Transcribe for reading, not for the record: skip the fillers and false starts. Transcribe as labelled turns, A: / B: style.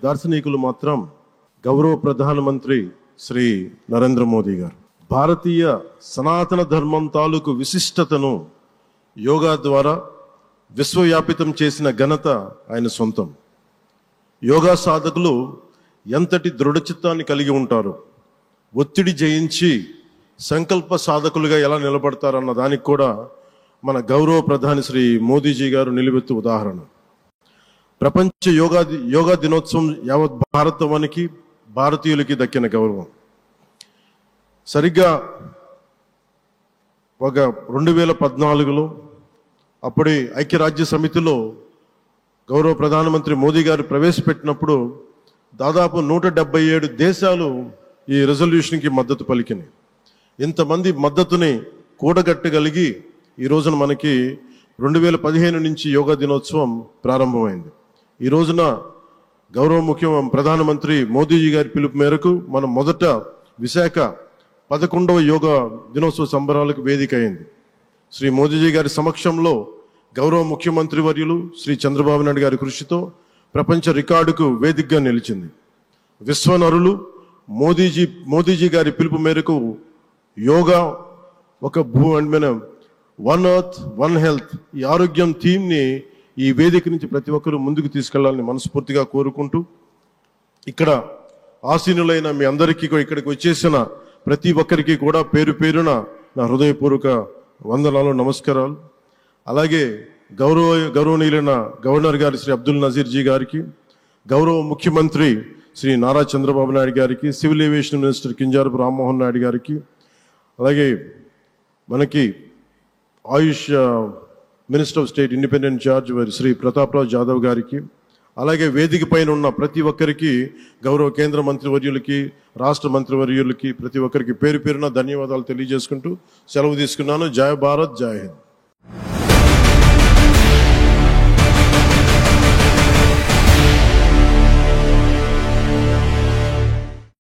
A: దార్శనికులు మాత్రం గౌరవ ప్రధానమంత్రి శ్రీ నరేంద్ర మోదీ గారు. భారతీయ సనాతన ధర్మం తాలూకు విశిష్టతను యోగా ద్వారా విశ్వవ్యాపితం చేసిన ఘనత ఆయన సొంతం. యోగా సాధకులు ఎంతటి దృఢచిత్తాన్ని కలిగి ఉంటారు, ఒత్తిడి జయించి సంకల్ప సాధకులుగా ఎలా నిలబడతారన్న దానికి కూడా మన గౌరవ ప్రధాని శ్రీ మోదీజీ గారు నిలువెత్తు ఉదాహరణ. ప్రపంచ యోగా దినోత్సవం యావత్ భారతవానికి భారతీయులకి దక్కిన గౌరవం. సరిగ్గా ఒక 2014లో అప్పుడే ఐక్యరాజ్య సమితిలో గౌరవ ప్రధానమంత్రి మోదీ గారు ప్రవేశపెట్టినప్పుడు దాదాపు 177 దేశాలు ఈ రెజల్యూషన్కి మద్దతు పలికినాయి. ఇంతమంది మద్దతుని కూడగట్టగలిగి ఈ రోజున మనకి 2015 నుంచి యోగా దినోత్సవం ప్రారంభమైంది. ఈ రోజున గౌరవ ప్రధానమంత్రి మోదీజీ గారి పిలుపు మేరకు మనం మొదట విశాఖ 11వ యోగా దినోత్సవ సంబరాలకు వేదిక అయింది. శ్రీ మోదీజీ గారి సమక్షంలో గౌరవ ముఖ్యమంత్రి వర్యులు శ్రీ చంద్రబాబు నాయుడు గారి కృషితో ప్రపంచ రికార్డుకు వేదికగా నిలిచింది. విశ్వనరులు మోదీజీ గారి పిలుపు మేరకు యోగా ఒక వన్ ఎర్త్ వన్ హెల్త్ ఈ ఆరోగ్యం థీమ్ని ఈ వేదిక నుంచి ప్రతి ఒక్కరూ ముందుకు తీసుకెళ్లాలని మనస్ఫూర్తిగా కోరుకుంటూ, ఇక్కడ ఆసీనులైన మీ అందరికీ ఇక్కడికి వచ్చేసిన ప్రతి ఒక్కరికి కూడా పేరు పేరున నా హృదయపూర్వక వందనాలు, నమస్కారాలు. అలాగే గౌరవనీయులైన గవర్నర్ గారి శ్రీ అబ్దుల్ నజీర్ జీ గారికి, గౌరవ ముఖ్యమంత్రి శ్రీ నారా చంద్రబాబు నాయుడు గారికి, civil aviation minister Kinjarapu Rammohan Naidu గారికి, అలాగే మనకి Ayush minister of state independent charge Shri Prataprao Jadhav గారికి, అలాగే వేదిక పైన ఉన్న ప్రతి ఒక్కరికి, గౌరవ కేంద్ర మంత్రివర్యులకి, రాష్ట్ర మంత్రివర్యులకి, ప్రతి ఒక్కరికి పేరు పేరున ధన్యవాదాలు తెలియజేసుకుంటూ సెలవు తీసుకున్నాను. జై భారత్, జై హింద్.